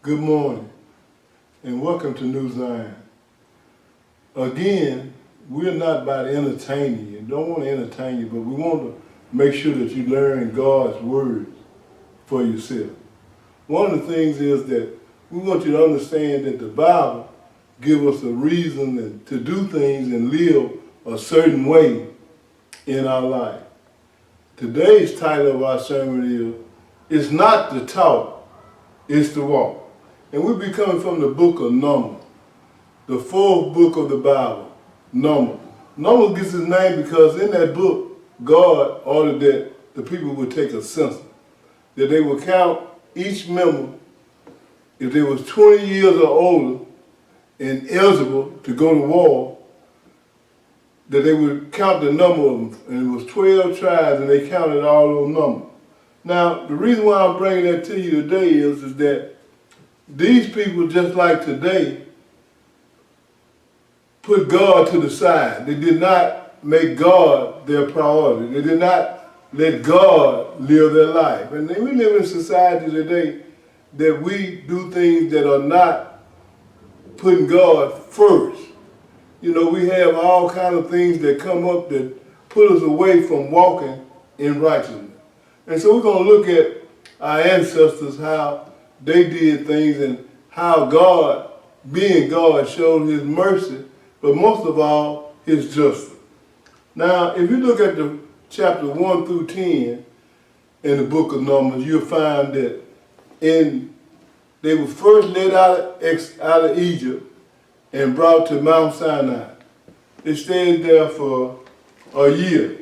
Good morning, and welcome to New Zion. Again, we're not about to entertain you. Don't want to entertain you, but we want to make sure that you learn God's words for yourself. One of the things is that we want you to understand that the Bible gives us a reason to do things and live a certain way in our life. Today's title of our sermon is, "It's not the talk, it's the walk." And we'll be coming from the book of Numbers, the fourth book of the Bible, Numbers. Numbers gets its name because in that book, God ordered that the people would take a census, that they would count each member, if they was 20 years or older and eligible to go to war, that they would count the number of them. And it was 12 tribes, and they counted all those numbers. Now, the reason why I'm bringing that to you today is that these people, just like today, put God to the side. They did not make God their priority. They did not let God live their life. And we live in a society today that we do things that are not putting God first. You know, we have all kinds of things that come up that put us away from walking in righteousness. And so we're going to look at our ancestors, how they did things, and how God, being God, showed his mercy, but most of all, his justice. Now, if you look at the chapter 1 through 10 in the book of Numbers, you'll find that they were first led out of Egypt and brought to Mount Sinai. They stayed there for a year,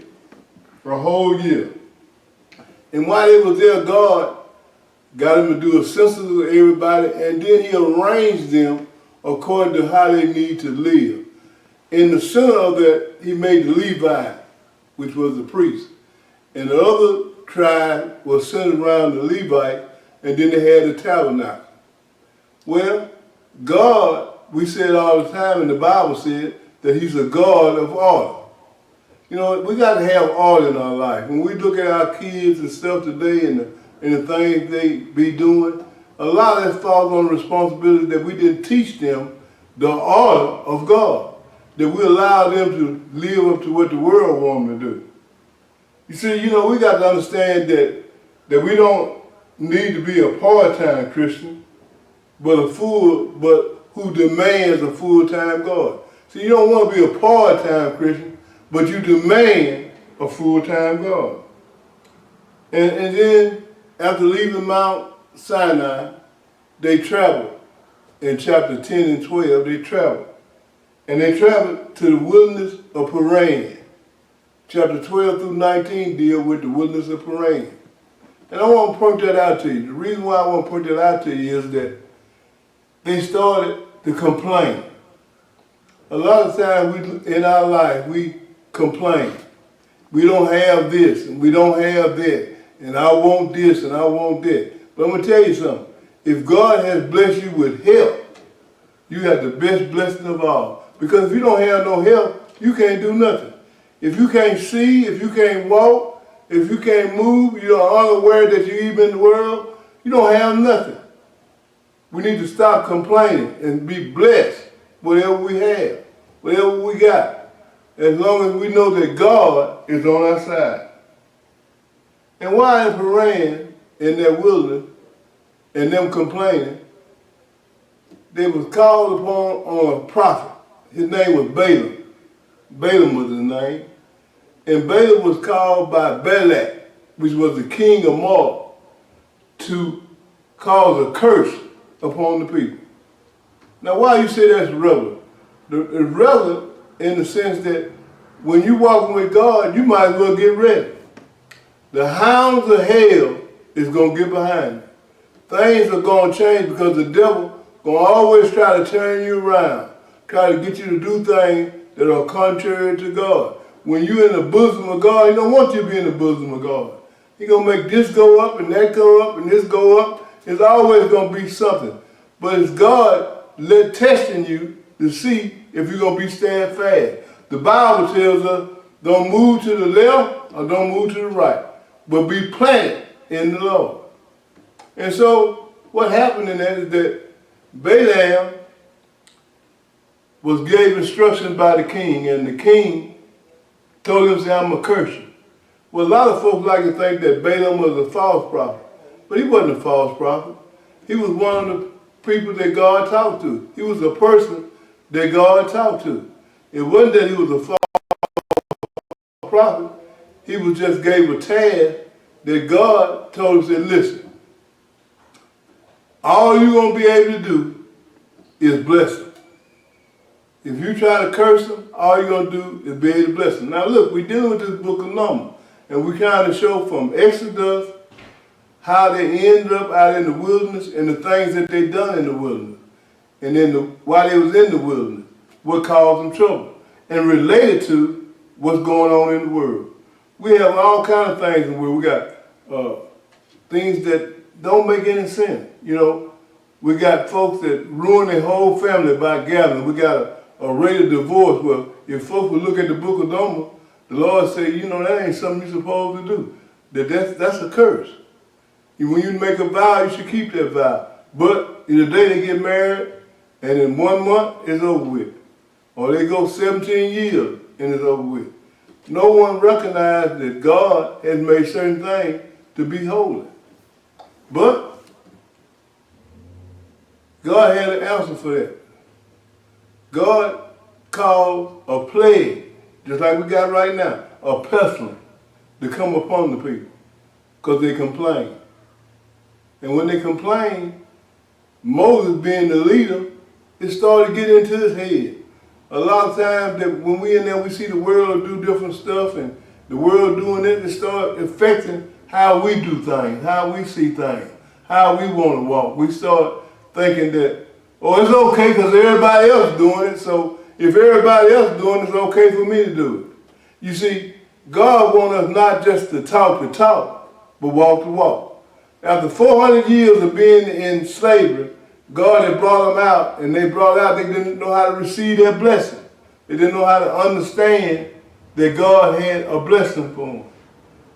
for a whole year. And while they were there, God got them to do a census of everybody, and then he arranged them according to how they need to live. In the center of that, he made the Levi, which was the priest. And the other tribe was centered around the Levite, and then they had the tabernacle. Well, God, we said all the time, and the Bible said that he's a God of order. You know, we got to have order in our life. When we look at our kids and stuff today and the things they be doing, a lot of that falls on the responsibility that we didn't teach them the order of God, that we allow them to live up to what the world wants them to do. You see, you know, we got to understand that we don't need to be a part-time Christian, but who demands a full-time God. See, you don't want to be a part-time Christian, but you demand a full-time God. And then after leaving Mount Sinai, they traveled. In chapter 10 and 12, they traveled. And they traveled to the wilderness of Paran. Chapter 12 through 19 deal with the wilderness of Paran. And I want to point that out to you. The reason why I want to point that out to you is that they started to complain. A lot of times in our life, we complain. We don't have this, and we don't have that. And I want this, and I want that. But I'm going to tell you something. If God has blessed you with health, you have the best blessing of all. Because if you don't have no health, you can't do nothing. If you can't see, if you can't walk, if you can't move, you're unaware that you're even in the world, you don't have nothing. We need to stop complaining and be blessed whatever we have, whatever we got, as long as we know that God is on our side. And while in Paran, in that wilderness, and them complaining, they was called upon on a prophet. His name was Balaam. Balaam was his name. And Balaam was called by Balak, which was the king of Moab, to cause a curse upon the people. Now, why you say that's relevant? It's relevant in the sense that when you're walking with God, you might as well get ready. The hounds of hell is going to get behind you. Things are going to change because the devil going to always try to turn you around, try to get you to do things that are contrary to God. When you're in the bosom of God, he don't want you to be in the bosom of God. He's going to make this go up and that go up and this go up. It's always going to be something. But it's God testing you to see if you're going to be steadfast. The Bible tells us, don't move to the left or don't move to the right, but be planted in the Lord. And so what happened in that is that Balaam was gave instructions by the king, and the king told him, say, I'm going to curse you. Well, a lot of folks like to think that Balaam was a false prophet, but he wasn't a false prophet. He was one of the people that God talked to. He was a person that God talked to. It wasn't that he was a false prophet. He was just gave a task that God told him, said, listen, all you're going to be able to do is bless him. If you try to curse him, all you're going to do is be able to bless him. Now look, we're dealing with this book of Numbers, and we kind of show from Exodus how they ended up out in the wilderness and the things that they done in the wilderness. And then while they was in the wilderness, what caused them trouble. And related to what's going on in the world. We have all kinds of things in the world. We got things that don't make any sense. You know, we got folks that ruin their whole family by gathering. We got a rate of divorce where if folks would look at the book of Numbers, the Lord said, you know, that ain't something you're supposed to do. That's a curse. When you make a vow, you should keep that vow. But in the day they get married, and in 1 month, it's over with. Or they go 17 years, and it's over with. No one recognized that God has made certain things to be holy. But God had an answer for that. God caused a plague, just like we got right now, a pestilence, to come upon the people because they complained. And when they complained, Moses being the leader, it started getting into his head. A lot of times that when we in there, we see the world do different stuff, and the world doing it start affecting how we do things, how we see things, how we want to walk. We start thinking that, oh, it's okay because everybody else doing it, so if everybody else doing it, it's okay for me to do it. You see, God wants us not just to talk the talk, but walk the walk. After 400 years of being in slavery, God had brought them out, and they brought out, they didn't know how to receive their blessing. They didn't know how to understand that God had a blessing for them.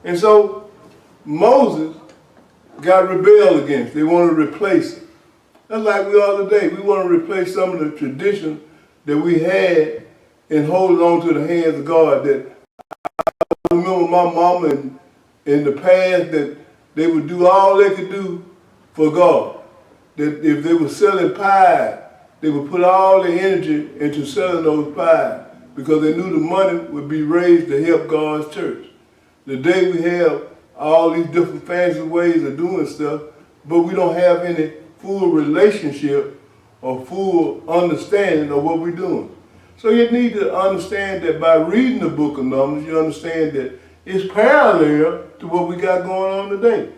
And so Moses got rebelled against. They wanted to replace it. That's like we are today. We want to replace some of the traditions that we had and hold on to the hands of God. That I remember my mama in the past that they would do all they could do for God. That if they were selling pie, they would put all their energy into selling those pies because they knew the money would be raised to help God's church. Today we have all these different fancy ways of doing stuff, but we don't have any full relationship or full understanding of what we're doing. So you need to understand that by reading the book of Numbers, you understand that it's parallel to what we got going on today.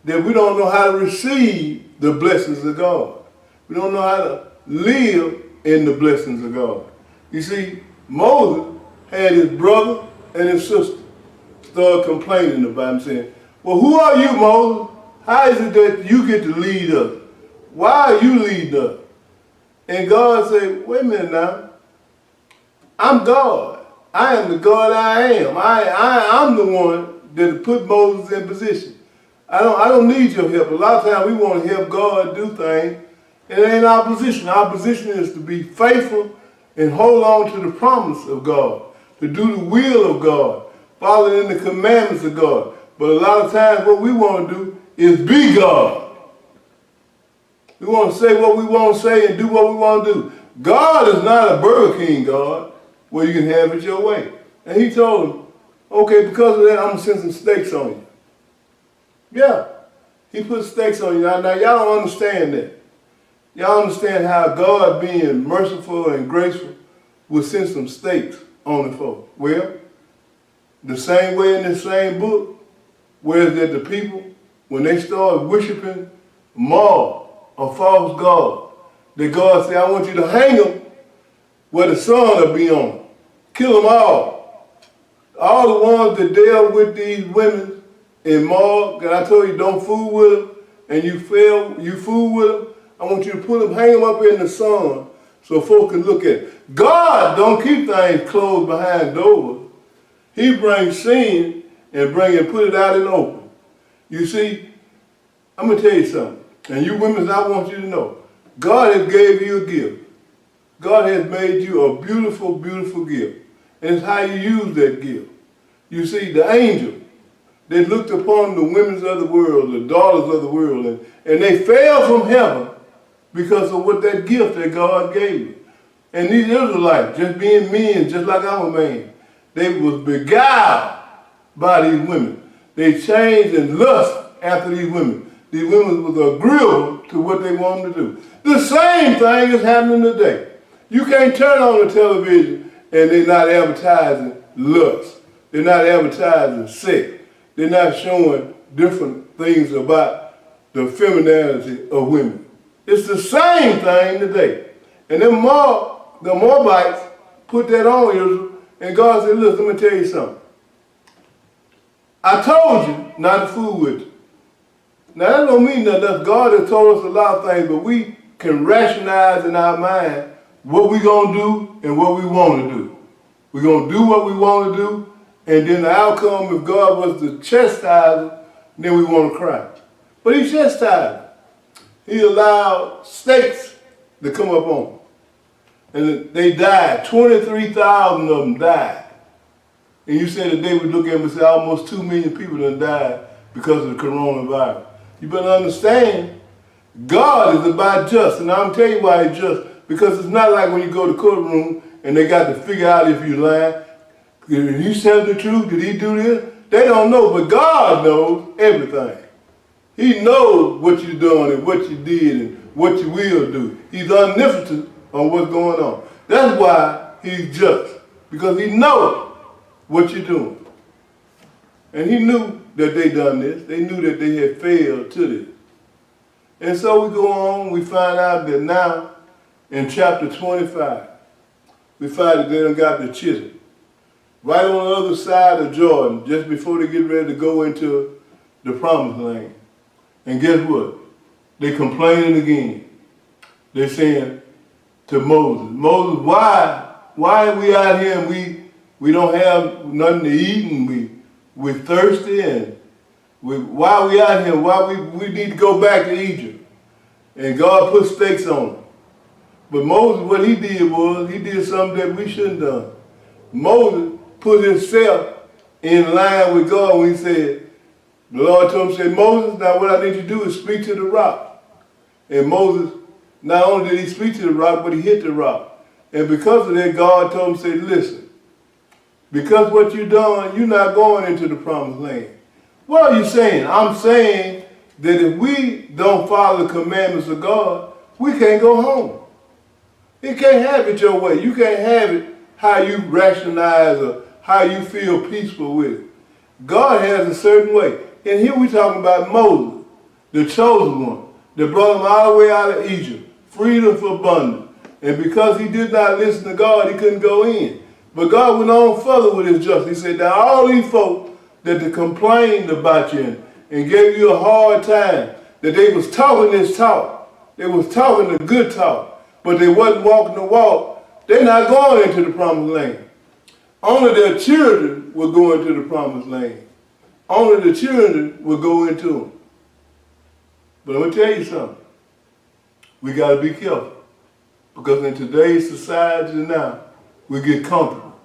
That we don't know how to receive the blessings of God. We don't know how to live in the blessings of God. You see, Moses had his brother and his sister start complaining about him, saying, well, who are you, Moses? How is it that you get to lead us? Why are you leading us? And God said, wait a minute now. I'm God. I am the God I am. I'm the one that put Moses in position. I don't need your help. A lot of times we want to help God do things, and it ain't our position. Our position is to be faithful and hold on to the promise of God, to do the will of God, following the commandments of God. But a lot of times what we want to do is be God. We want to say what we want to say and do what we want to do. God is not a Burger King God where you can have it your way. And he told him, okay, because of that, I'm going to send some steaks on you. Yeah, he put steaks on you. Now y'all don't understand that. Y'all understand how God, being merciful and graceful, would send some steaks on the folk. Well, the same way in this same book, where that the people, when they started worshiping Ma, a false god, that God said, I want you to hang them where the sun will be on. Kill them all. All the ones that dealt with these women in Moab, and I told you don't fool with them, and you fool with them, I want you to put them, hang them up in the sun so folks can look at it. God don't keep things closed behind doors. He brings sin and put it out in the open. You see, I'm going to tell you something. And you women, I want you to know, God has gave you a gift. God has made you a beautiful, beautiful gift. And it's how you use that gift. You see, the angel, they looked upon the women of the world, the daughters of the world, and they fell from heaven because of what that gift that God gave you. And these Israelites, just being men, just like I'm a man, they was beguiled by these women. They changed and lust after these women. These women was agreeable to what they wanted to do. The same thing is happening today. You can't turn on the television and they're not advertising lust. They're not advertising sex. They're not showing different things about the femininity of women. It's the same thing today. And the Moabites put that on Israel, and God said, look, let me tell you something. I told you not to fool with you. Now that don't mean nothing. God has told us a lot of things, but we can rationalize in our mind what we're going to do and what we want to do. We're going to do what we want to do, and then the outcome, if God was to chastise us, then we want to cry. But he chastised. He allowed snakes to come up on them. And they died. 23,000 of them died. And you said that they would look at them and say almost 2 million people done died because of the coronavirus. You better understand, God is about just. And I'm telling you why he's just. Because it's not like when you go to the courtroom and they got to figure out if you're lying. Did he tell the truth? Did he do this? They don't know, but God knows everything. He knows what you're doing and what you did and what you will do. He's omnipotent on what's going on. That's why he's just. Because he knows what you're doing. And he knew that they done this. They knew that they had failed to this. And so we go on, we find out that now in chapter 25, we find that they done got the children. Right on the other side of Jordan, just before they get ready to go into the promised land. And guess what? They complaining again. They're saying to Moses, Moses, why are we out here and we don't have nothing to eat and we're thirsty and why are we out here? Why we need to go back to Egypt? And God put stakes on them. But Moses, what he did was, he did something that we shouldn't have done. Moses put himself in line with God when he said, the Lord told him, said, Moses, now what I need you to do is speak to the rock. And Moses, not only did he speak to the rock, but he hit the rock. And because of that, God told him, said, listen, because what you've done, you're not going into the promised land. What are you saying? I'm saying that if we don't follow the commandments of God, we can't go home. You can't have it your way. You can't have it how you rationalize or how you feel peaceful with it. God has a certain way. And here we're talking about Moses, the chosen one, that brought him all the way out of Egypt, freedom for abundance. And because he did not listen to God, he couldn't go in. But God went on further with his justice. He said, now all these folk that they complained about you and gave you a hard time, that they was talking this talk. They was talking the good talk, but they wasn't walking the walk. They're not going into the promised land. Only their children will go into the promised land. Only the children will go into them. But I'm going to tell you something. We got to be careful. Because in today's society now, we get comfortable.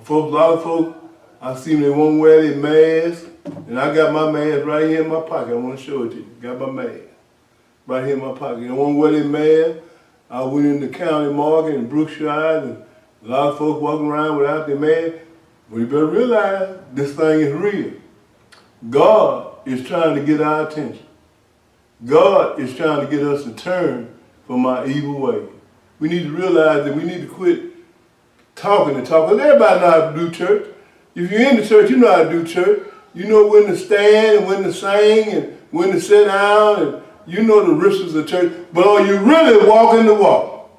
Folks, a lot of folks, I see them, they won't wear their mask. And I got my mask right here in my pocket. I want to show it to you. Got my mask right here in my pocket. They won't wear their mask. I went in the county market in Brookshire, and a lot of folks walking around without their mask. Well, you better realize this thing is real. God is trying to get our attention. God is trying to get us to turn from our evil way. We need to realize that we need to quit talking and talking. Everybody knows how to do church. If you're in the church, you know how to do church. You know when to stand and when to sing and when to sit down, and you know the rituals of church. But are you really walking the walk?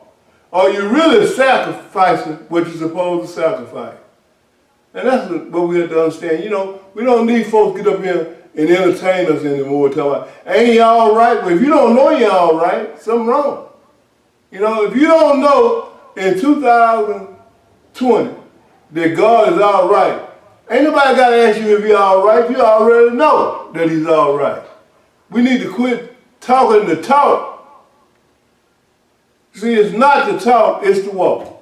Are you really sacrificing what you're supposed to sacrifice? And that's what we have to understand. You know, we don't need folks to get up here and entertain us anymore. Talking about, ain't y'all all right? Well, if you don't know you're all right, something wrong. You know, if you don't know in 2020 that God is all right, ain't nobody got to ask you if you're all right. You already know that he's all right. We need to quit talking the talk. See, it's not the talk, it's the walk.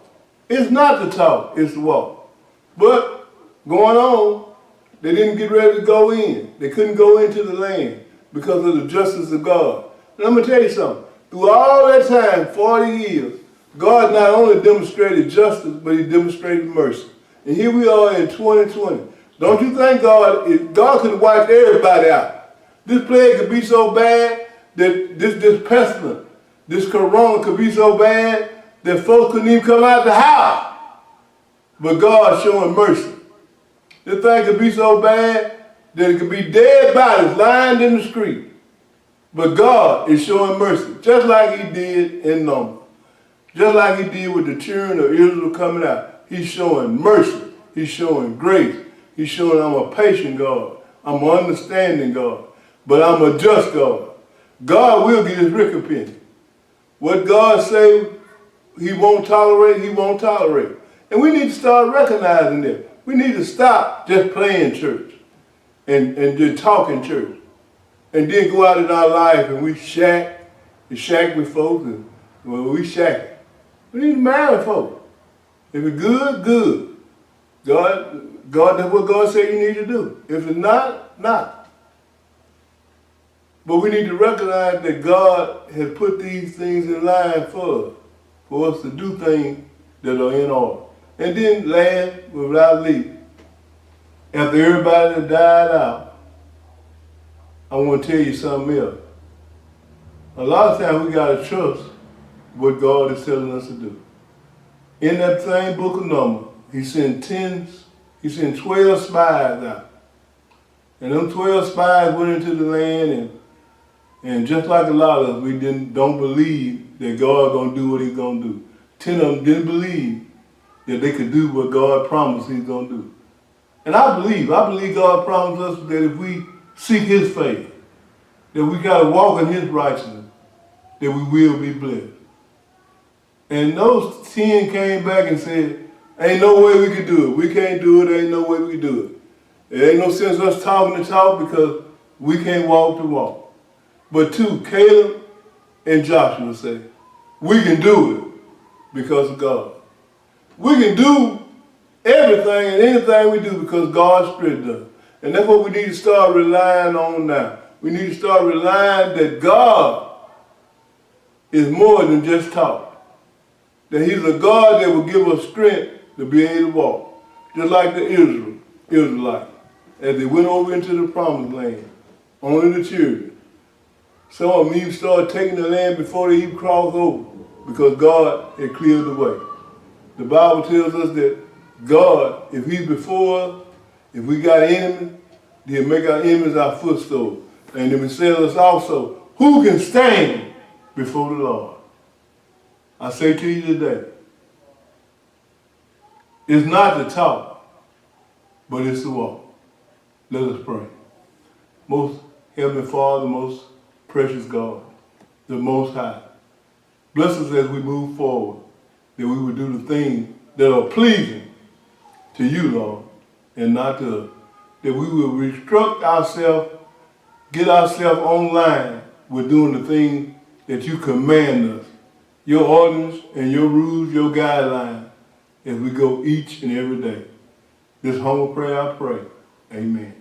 It's not the talk, it's the walk. But going on, they didn't get ready to go in. They couldn't go into the land because of the justice of God. And I'm going to tell you something. Through all that time, 40 years, God not only demonstrated justice, but he demonstrated mercy. And here we are in 2020. Don't you think God could wipe everybody out? This plague could be so bad that this pestilence, this corona could be so bad that folks couldn't even come out the house. But God showing mercy. This thing could be so bad that it could be dead bodies lying in the street. But God is showing mercy, just like he did in Numbers. Just like he did with the children of Israel coming out. He's showing mercy. He's showing grace. He's showing I'm a patient God. I'm an understanding God. But I'm a just God. God will get his recompense. What God say he won't tolerate, he won't tolerate. And we need to start recognizing that. We need to stop just playing church and just talking church. And then go out in our life and we shack with folks. And, well, we shack. We need to marry folks. If it's good, good. God, that's what God said you need to do. If it's not, not. But we need to recognize that God has put these things in line for us to do things that are in order. And then last, but without least, after everybody that died out, I want to tell you something else. A lot of times we got to trust what God is telling us to do. In that same book of Numbers, he sent 12 spies out. And them 12 spies went into the land, and just like a lot of us, we don't believe that God gonna do what he's gonna do. 10 of them didn't believe that they could do what God promised he's gonna do. And I believe God promised us that if we seek his faith, that we gotta walk in his righteousness, that we will be blessed. And those 10 came back and said, ain't no way we can do it. We can't do it, ain't no way we can do it. It ain't no sense us talking the talk because we can't walk the walk. But 2, Caleb and Joshua said, we can do it because of God. We can do everything and anything we do because God strengthens us. And that's what we need to start relying on now. We need to start relying that God is more than just talk. That he's a God that will give us strength to be able to walk. Just like the Israelites, as they went over into the promised land, only the children. Some of them even started taking the land before they even crossed over because God had cleared the way. The Bible tells us that God, if he's before us, if we got enemies, he'll make our enemies our footstool. And then he tells us also, who can stand before the Lord? I say to you today, it's not the talk, but it's the walk. Let us pray. Most Heavenly Father, most precious God, the Most High, bless us as we move forward, that we would do the things that are pleasing to you, Lord, and not to us. That we will restruct ourselves, get ourselves online with doing the things that you command us, your ordinance and your rules, your guidelines, as we go each and every day. This humble prayer I pray. Amen.